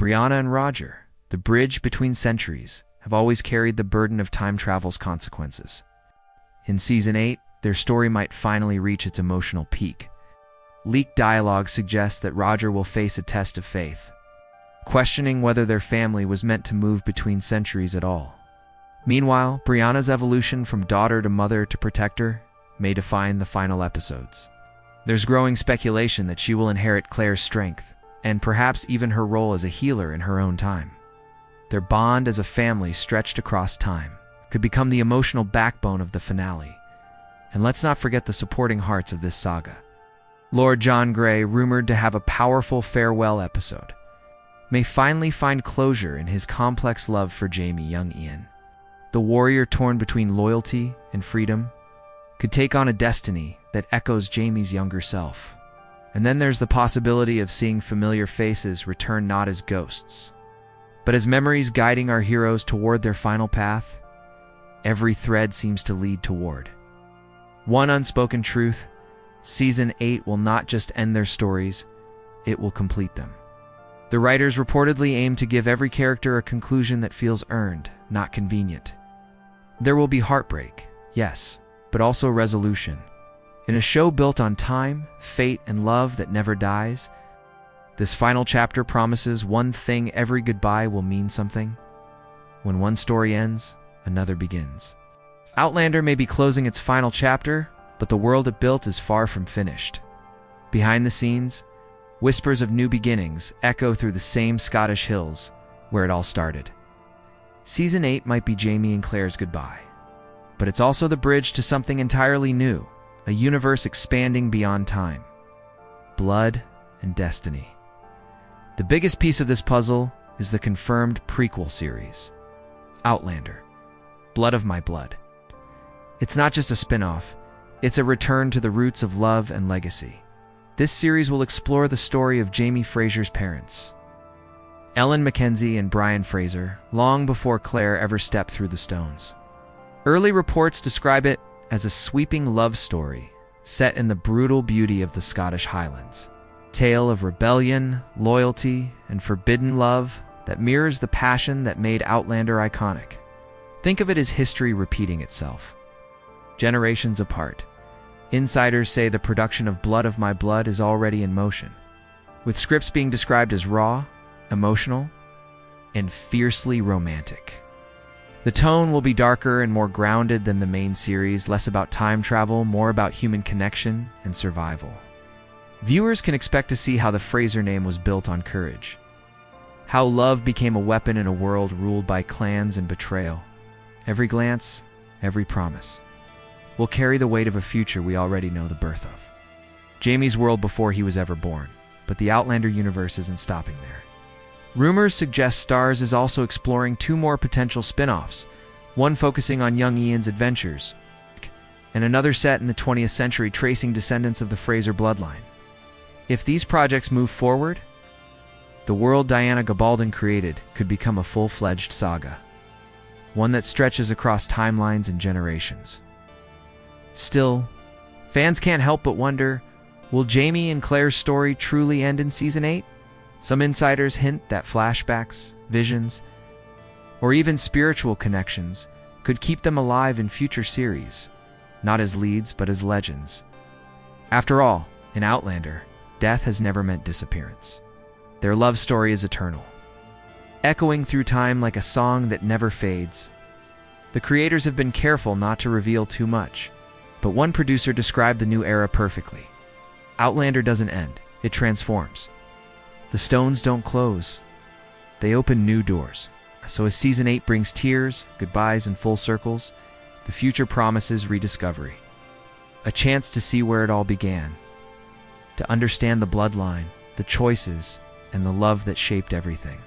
Brianna and Roger, the bridge between centuries, have always carried the burden of time travel's consequences. In Season 8, their story might finally reach its emotional peak. Leaked dialogue suggests that Roger will face a test of faith, questioning whether their family was meant to move between centuries at all. Meanwhile, Brianna's evolution from daughter to mother to protector may define the final episodes. There's growing speculation that she will inherit Claire's strength, and perhaps even her role as a healer in her own time. Their bond as a family stretched across time could become the emotional backbone of the finale. And let's not forget the supporting hearts of this saga. Lord John Grey, rumored to have a powerful farewell episode, may finally find closure in his complex love for Jaime young Ian. The warrior torn between loyalty and freedom could take on a destiny that echoes Jaime's younger self. And then there's the possibility of seeing familiar faces return not as ghosts, but as memories guiding our heroes toward their final path. Every thread seems to lead toward one unspoken truth: Season 8 will not just end their stories, it will complete them. The writers reportedly aim to give every character a conclusion that feels earned, not convenient. There will be heartbreak, yes, but also resolution. In a show built on time, fate, and love that never dies, this final chapter promises one thing: every goodbye will mean something. When one story ends, another begins. Outlander may be closing its final chapter, but the world it built is far from finished. Behind the scenes, whispers of new beginnings echo through the same Scottish hills where it all started. Season 8 might be Jaime and Claire's goodbye, but it's also the bridge to something entirely new, a universe expanding beyond time, blood, and destiny. The biggest piece of this puzzle is the confirmed prequel series, Outlander, Blood of My Blood. It's not just a spin-off, it's a return to the roots of love and legacy. This series will explore the story of Jaime Fraser's parents, Ellen Mackenzie and Brian Fraser, long before Claire ever stepped through the stones. Early reports describe it as a sweeping love story set in the brutal beauty of the Scottish Highlands. Tale of rebellion, loyalty, and forbidden love that mirrors the passion that made Outlander iconic. Think of it as history repeating itself. Generations apart, insiders say the production of Blood of My Blood is already in motion, with scripts being described as raw, emotional, and fiercely romantic. The tone will be darker and more grounded than the main series, less about time travel, more about human connection and survival. Viewers can expect to see how the Fraser name was built on courage, how love became a weapon in a world ruled by clans and betrayal. Every glance, every promise will carry the weight of a future we already know the birth of. Jaime's world before he was ever born, but the Outlander universe isn't stopping there. Rumors suggest Starz is also exploring 2 more potential spin-offs, one focusing on young Ian's adventures, and another set in the 20th century tracing descendants of the Fraser bloodline. If these projects move forward, the world Diana Gabaldon created could become a full-fledged saga, one that stretches across timelines and generations. Still, fans can't help but wonder, will Jaime and Claire's story truly end in Season 8? Some insiders hint that flashbacks, visions, or even spiritual connections could keep them alive in future series, not as leads but as legends. After all, in Outlander, death has never meant disappearance. Their love story is eternal, echoing through time like a song that never fades. The creators have been careful not to reveal too much, but one producer described the new era perfectly. Outlander doesn't end, it transforms. The stones don't close, they open new doors. So as Season 8 brings tears, goodbyes, and full circles, the future promises rediscovery. A chance to see where it all began, to understand the bloodline, the choices, and the love that shaped everything.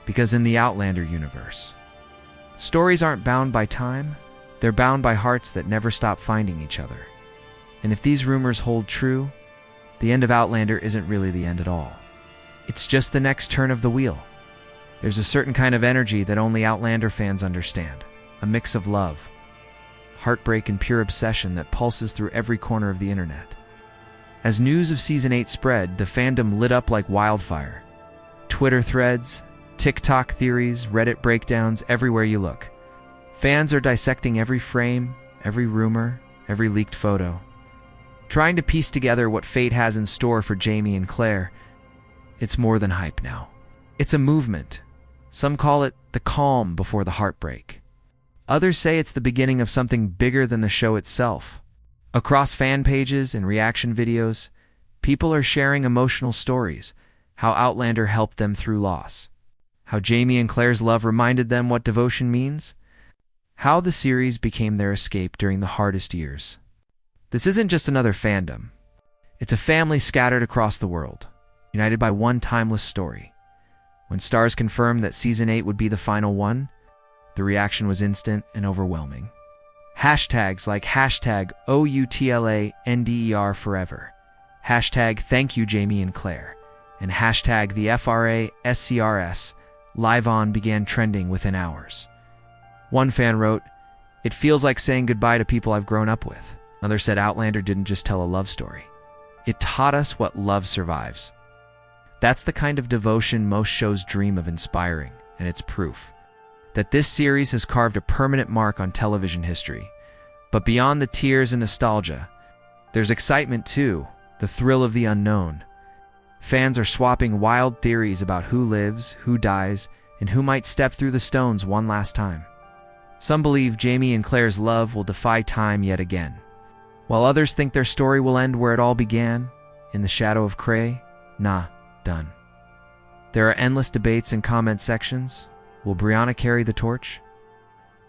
Because in the Outlander universe, stories aren't bound by time, they're bound by hearts that never stop finding each other. And if these rumors hold true, the end of Outlander isn't really the end at all. It's just the next turn of the wheel. There's a certain kind of energy that only Outlander fans understand, a mix of love, heartbreak, and pure obsession that pulses through every corner of the internet. As news of Season 8 spread, the fandom lit up like wildfire. Twitter threads, TikTok theories, Reddit breakdowns, everywhere you look. Fans are dissecting every frame, every rumor, every leaked photo, trying to piece together what fate has in store for Jamie and Claire. It's more than hype now. It's a movement. Some call it the calm before the heartbreak. Others say it's the beginning of something bigger than the show itself. Across fan pages and reaction videos, people are sharing emotional stories, how Outlander helped them through loss, how Jamie and Claire's love reminded them what devotion means, how the series became their escape during the hardest years. This isn't just another fandom. It's a family scattered across the world, united by one timeless story. When Starz confirmed that Season 8 would be the final one, the reaction was instant and overwhelming. Hashtags like hashtag OUTLANDER forever, hashtag thank you Jamie and Claire, and hashtag the FRASCRS live on began trending within hours. One fan wrote, "It feels like saying goodbye to people I've grown up with." Another said Outlander didn't just tell a love story. It taught us what love survives. That's the kind of devotion most shows dream of inspiring, and it's proof that this series has carved a permanent mark on television history. But beyond the tears and nostalgia, there's excitement too, the thrill of the unknown. Fans are swapping wild theories about who lives, who dies, and who might step through the stones one last time. Some believe Jamie and Claire's love will defy time yet again, while others think their story will end where it all began, in the shadow of crave. Done. There are endless debates in comment sections. Will Brianna carry the torch?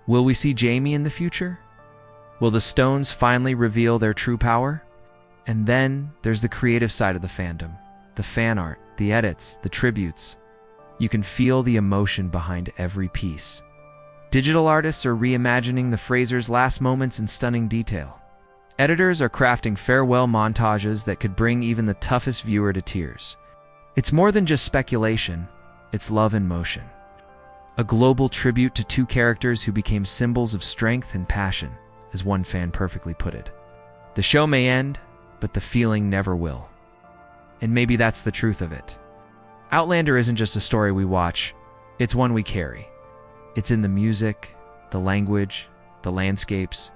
Will we see Jamie in the future? Will the stones finally reveal their true power? And then there's the creative side of the fandom. The fan art, the edits, the tributes. You can feel the emotion behind every piece. Digital artists are reimagining the Frasers' last moments in stunning detail. Editors are crafting farewell montages that could bring even the toughest viewer to tears. It's more than just speculation, it's love in motion. A global tribute to two characters who became symbols of strength and passion, as one fan perfectly put it. The show may end, but the feeling never will. And maybe that's the truth of it. Outlander isn't just a story we watch, it's one we carry. It's in the music, the language, the landscapes,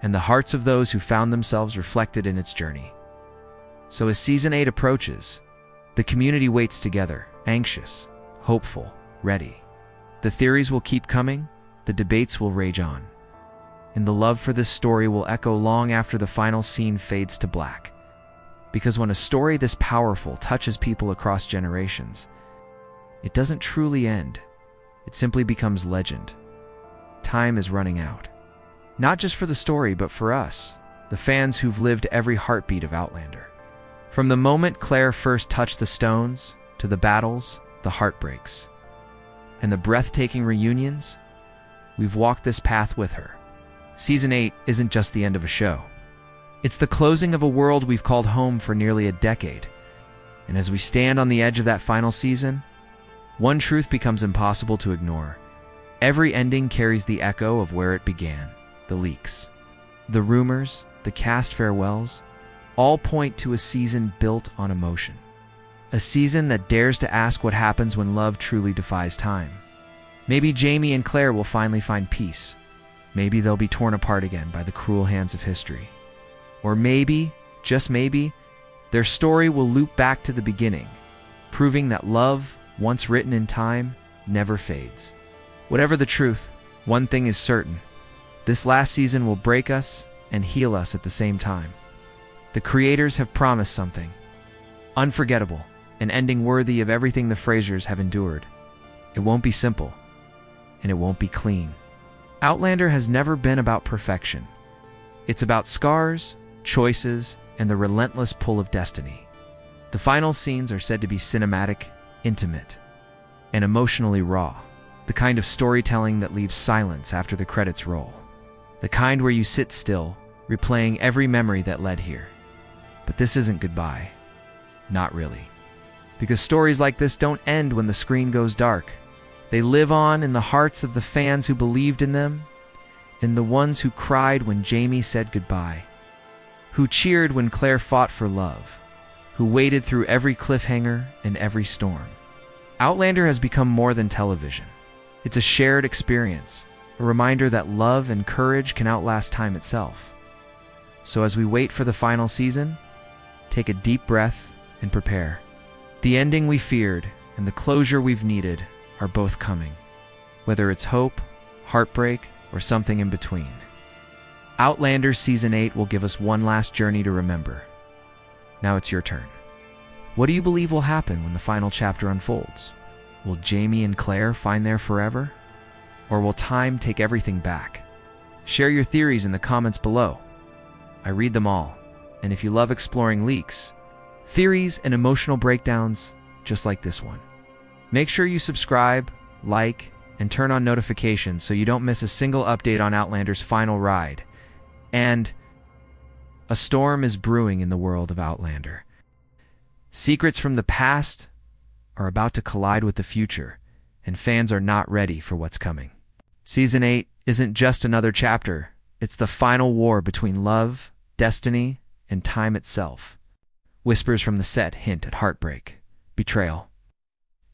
and the hearts of those who found themselves reflected in its journey. So as Season 8 approaches, the community waits together, anxious, hopeful, ready. The theories will keep coming, the debates will rage on, and the love for this story will echo long after the final scene fades to black. Because when a story this powerful touches people across generations, it doesn't truly end. It simply becomes legend. Time is running out. Not just for the story, but for us, the fans who've lived every heartbeat of Outlander. From the moment Claire first touched the stones, to the battles, the heartbreaks, and the breathtaking reunions, we've walked this path with her. Season 8 isn't just the end of a show. It's the closing of a world we've called home for nearly a decade. And as we stand on the edge of that final season, one truth becomes impossible to ignore. Every ending carries the echo of where it began. The leaks, the rumors, the cast farewells, all point to a season built on emotion. A season that dares to ask what happens when love truly defies time. Maybe Jamie and Claire will finally find peace. Maybe they'll be torn apart again by the cruel hands of history. Or maybe, just maybe, their story will loop back to the beginning, proving that love, once written in time, never fades. Whatever the truth, one thing is certain. This last season will break us and heal us at the same time. The creators have promised something unforgettable, an ending worthy of everything the Frasers have endured. It won't be simple, and it won't be clean. Outlander has never been about perfection. It's about scars, choices, and the relentless pull of destiny. The final scenes are said to be cinematic, intimate, and emotionally raw. The kind of storytelling that leaves silence after the credits roll. The kind where you sit still, replaying every memory that led here. But this isn't goodbye. Not really. Because stories like this don't end when the screen goes dark. They live on in the hearts of the fans who believed in them, in the ones who cried when Jamie said goodbye, who cheered when Claire fought for love, who waited through every cliffhanger and every storm. Outlander has become more than television. It's a shared experience, a reminder that love and courage can outlast time itself. So as we wait for the final season, take a deep breath and prepare. The ending we feared and the closure we've needed are both coming, whether it's hope, heartbreak, or something in between. Outlander Season 8 will give us one last journey to remember. Now it's your turn. What do you believe will happen when the final chapter unfolds? Will Jamie and Claire find their forever? Or will time take everything back? Share your theories in the comments below. I read them all, and if you love exploring leaks, theories, and emotional breakdowns just like this one, make sure you subscribe, like, and turn on notifications so you don't miss a single update on Outlander's final ride. And a storm is brewing in the world of Outlander. Secrets from the past are about to collide with the future, and fans are not ready for what's coming. Season 8 isn't just another chapter, it's the final war between love, destiny, and time itself. Whispers from the set hint at heartbreak, betrayal,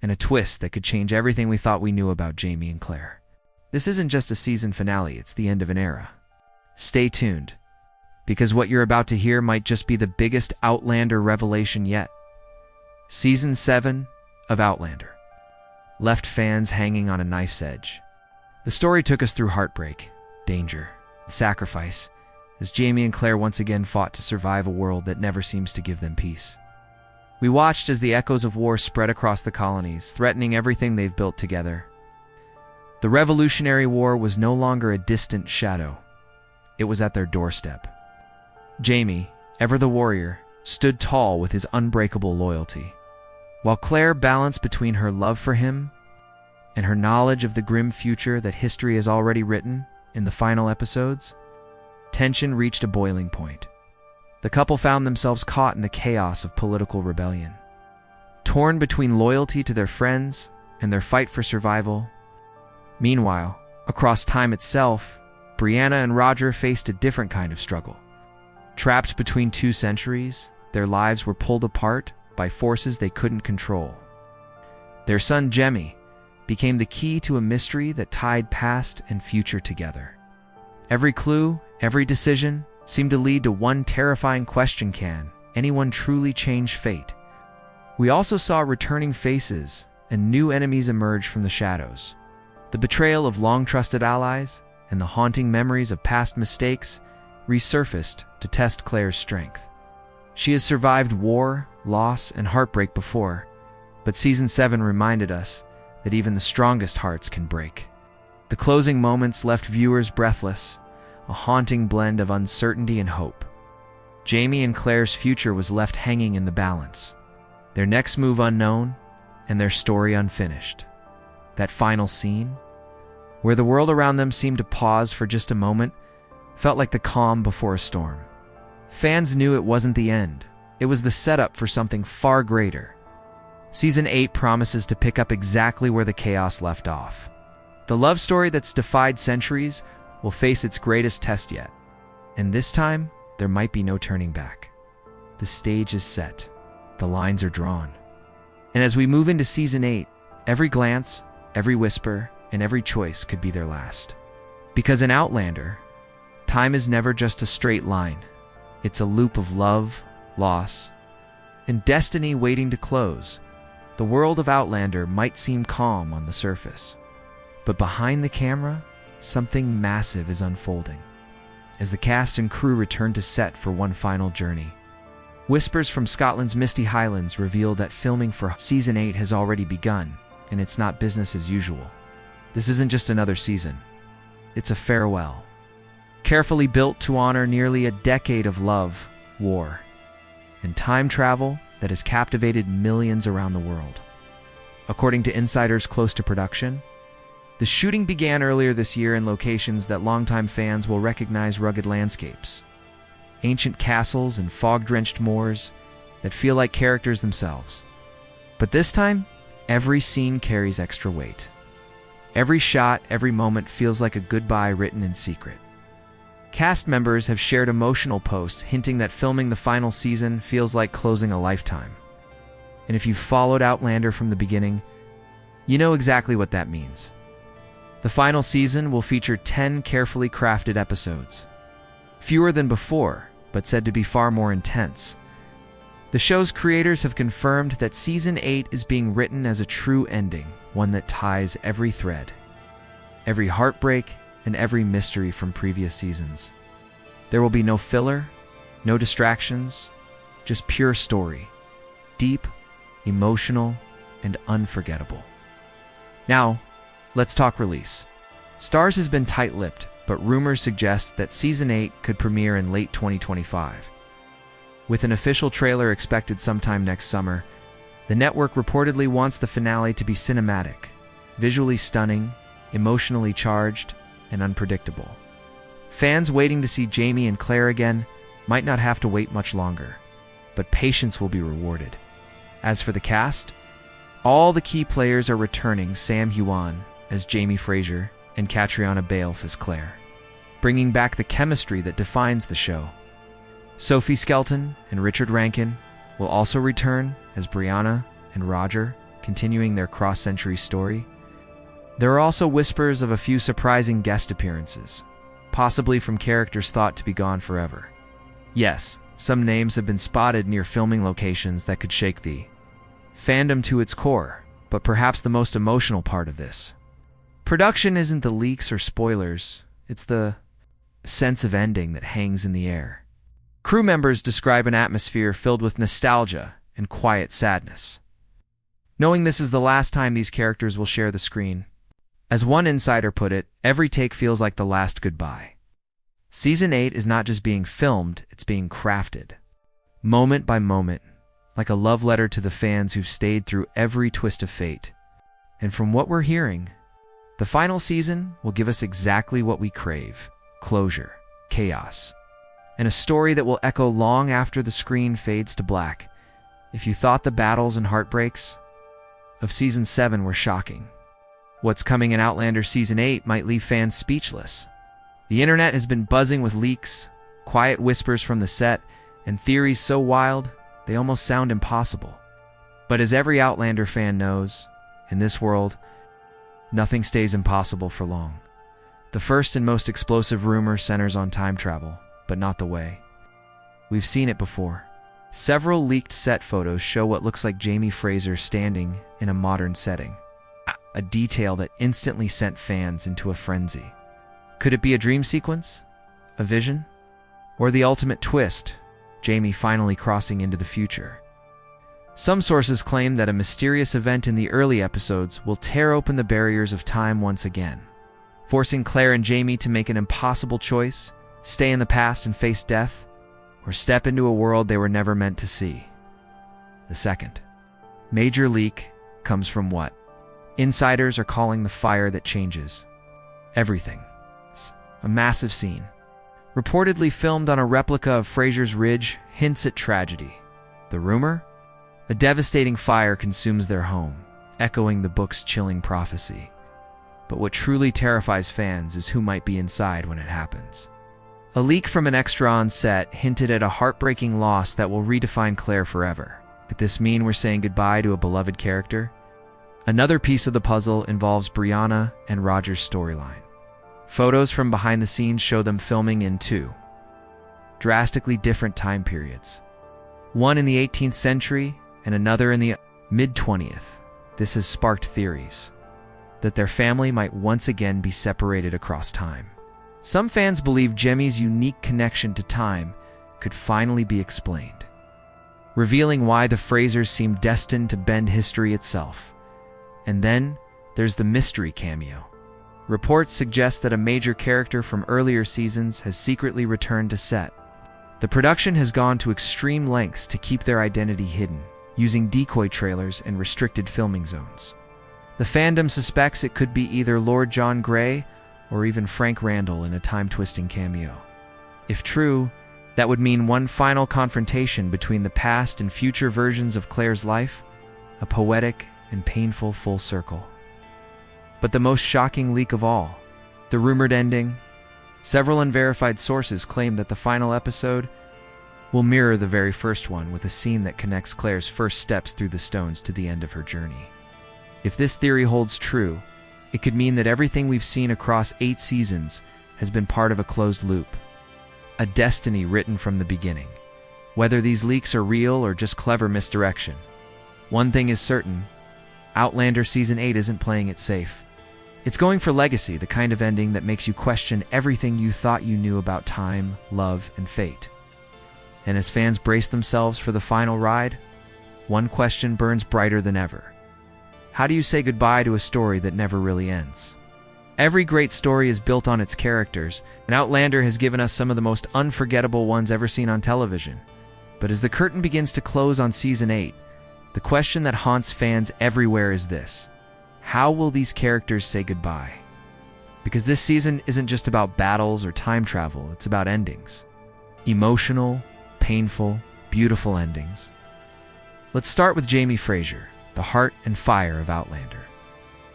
and a twist that could change everything we thought we knew about Jamie and Claire. This isn't just a season finale, it's the end of an era. Stay tuned, because what you're about to hear might just be the biggest Outlander revelation yet. Season 7 of Outlander left fans hanging on a knife's edge. The story took us through heartbreak, danger, and sacrifice, as Jamie and Claire once again fought to survive a world that never seems to give them peace. We watched as the echoes of war spread across the colonies, threatening everything they've built together. The Revolutionary War was no longer a distant shadow. It was at their doorstep. Jamie, ever the warrior, stood tall with his unbreakable loyalty, while Claire balanced between her love for him and her knowledge of the grim future that history has already written. In the final episodes, tension reached a boiling point. The couple found themselves caught in the chaos of political rebellion, torn between loyalty to their friends and their fight for survival. Meanwhile, across time itself, Brianna and Roger faced a different kind of struggle. Trapped between two centuries, their lives were pulled apart by forces they couldn't control. Their son, Jemmy, became the key to a mystery that tied past and future together. Every clue, every decision, seemed to lead to one terrifying question: can anyone truly change fate? We also saw returning faces and new enemies emerge from the shadows. The betrayal of long-trusted allies and the haunting memories of past mistakes resurfaced to test Claire's strength. She has survived war, loss, and heartbreak before, but Season 7 reminded us that even the strongest hearts can break. The closing moments left viewers breathless, a haunting blend of uncertainty and hope. Jamie and Claire's future was left hanging in the balance, their next move unknown and their story unfinished. That final scene, where the world around them seemed to pause for just a moment, felt like the calm before a storm. Fans knew it wasn't the end. It was the setup for something far greater. Season 8 promises to pick up exactly where the chaos left off. The love story that's defied centuries will face its greatest test yet. And this time, there might be no turning back. The stage is set. The lines are drawn. And as we move into Season 8, every glance, every whisper, and every choice could be their last. Because in Outlander, time is never just a straight line. It's a loop of love, loss, and destiny waiting to close. The world of Outlander might seem calm on the surface, but behind the camera, something massive is unfolding. As the cast and crew return to set for one final journey, whispers from Scotland's misty highlands reveal that filming for Season 8 has already begun, and it's not business as usual. This isn't just another season. It's a farewell, carefully built to honor nearly a decade of love, war, and time travel that has captivated millions around the world. According to insiders close to production, the shooting began earlier this year in locations that longtime fans will recognize: rugged landscapes, ancient castles, and fog-drenched moors that feel like characters themselves. But this time, every scene carries extra weight. Every shot, every moment feels like a goodbye written in secret. Cast members have shared emotional posts hinting that filming the final season feels like closing a lifetime. And if you've followed Outlander from the beginning, You know exactly what that means. The final season will feature 10 carefully crafted episodes. Fewer than before, but said to be far more intense. The show's creators have confirmed that Season 8 is being written as a true ending, one that ties every thread, every heartbreak, and every mystery from previous seasons. There will be no filler, no distractions, just pure story, deep, emotional, and unforgettable. Now, let's talk release. Starz has been tight-lipped, but rumors suggest that Season 8 could premiere in late 2025. With an official trailer expected sometime next summer, the network reportedly wants the finale to be cinematic, visually stunning, emotionally charged, and unpredictable. Fans waiting to see Jamie and Claire again might not have to wait much longer, but patience will be rewarded. As for the cast, all the key players are returning: Sam Heughan as Jamie Fraser and Catriona Balfe as Claire, bringing back the chemistry that defines the show. Sophie Skelton and Richard Rankin will also return as Brianna and Roger, continuing their cross-century story. There are also whispers of a few surprising guest appearances, possibly from characters thought to be gone forever. Yes, some names have been spotted near filming locations that could shake the fandom to its core, but perhaps the most emotional part of this production isn't the leaks or spoilers, it's the sense of ending that hangs in the air. Crew members describe an atmosphere filled with nostalgia and quiet sadness, knowing this is the last time these characters will share the screen. As one insider put it, every take feels like the last goodbye. Season 8 is not just being filmed, it's being crafted, moment by moment, like a love letter to the fans who've stayed through every twist of fate. And from what we're hearing, the final season will give us exactly what we crave: closure, chaos, and a story that will echo long after the screen fades to black. If you thought the battles and heartbreaks of Season 7 were shocking, what's coming in Outlander Season 8 might leave fans speechless. The internet has been buzzing with leaks, quiet whispers from the set, and theories so wild they almost sound impossible. But as every Outlander fan knows, in this world, nothing stays impossible for long. The first and most explosive rumor centers on time travel, but not the way. We've seen it before. Several leaked set photos show what looks like Jamie Fraser standing in a modern setting, a detail that instantly sent fans into a frenzy. Could it be a dream sequence? A vision? Or the ultimate twist, Jamie finally crossing into the future? Some sources claim that a mysterious event in the early episodes will tear open the barriers of time once again, forcing Claire and Jamie to make an impossible choice: stay in the past and face death, or step into a world they were never meant to see. The second major leak comes from what insiders are calling the fire that changes everything. It's a massive scene, reportedly filmed on a replica of Fraser's Ridge, hints at tragedy. The rumor? A devastating fire consumes their home, echoing the book's chilling prophecy. But what truly terrifies fans is who might be inside when it happens. A leak from an extra on set hinted at a heartbreaking loss that will redefine Claire forever. Could this mean we're saying goodbye to a beloved character? Another piece of the puzzle involves Brianna and Roger's storyline. Photos from behind the scenes show them filming in two drastically different time periods, one in the 18th century and another in the mid-20th. This has sparked theories that their family might once again be separated across time. Some fans believe Jamie's unique connection to time could finally be explained, revealing why the Frasers seem destined to bend history itself. And then there's the mystery cameo. Reports suggest that a major character from earlier seasons has secretly returned to set. The production has gone to extreme lengths to keep their identity hidden, using decoy trailers and restricted filming zones. The fandom suspects it could be either Lord John Grey or even Frank Randall in a time-twisting cameo. If true, that would mean one final confrontation between the past and future versions of Claire's life, a poetic and painful full circle. But the most shocking leak of all, the rumored ending. Several unverified sources claim that the final episode will mirror the very first one, with a scene that connects Claire's first steps through the stones to the end of her journey. If this theory holds true, it could mean that everything we've seen across 8 seasons has been part of a closed loop, a destiny written from the beginning. Whether these leaks are real or just clever misdirection, one thing is certain: Outlander Season 8 isn't playing it safe. It's going for legacy, the kind of ending that makes you question everything you thought you knew about time, love, and fate. And as fans brace themselves for the final ride, one question burns brighter than ever. How do you say goodbye to a story that never really ends? Every great story is built on its characters, and Outlander has given us some of the most unforgettable ones ever seen on television. But as the curtain begins to close on Season 8, the question that haunts fans everywhere is this: how will these characters say goodbye? Because this season isn't just about battles or time travel, it's about endings. Emotional, painful, beautiful endings. Let's start with Jamie Fraser, the heart and fire of Outlander.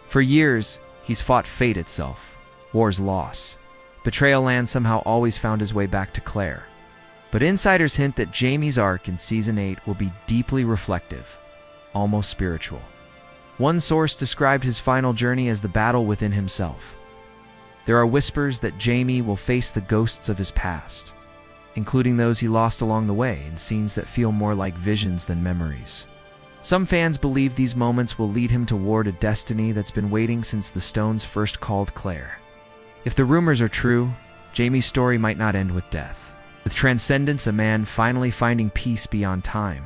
For years, he's fought fate itself, war's loss. Betrayal Land somehow always found his way back to Claire. But insiders hint that Jamie's arc in Season 8 will be deeply reflective, almost spiritual. One source described his final journey as the battle within himself. There are whispers that Jamie will face the ghosts of his past, including those he lost along the way, in scenes that feel more like visions than memories. Some fans believe these moments will lead him toward a destiny that's been waiting since the Stones first called Claire. If the rumors are true, Jamie's story might not end with death. With transcendence, a man finally finding peace beyond time.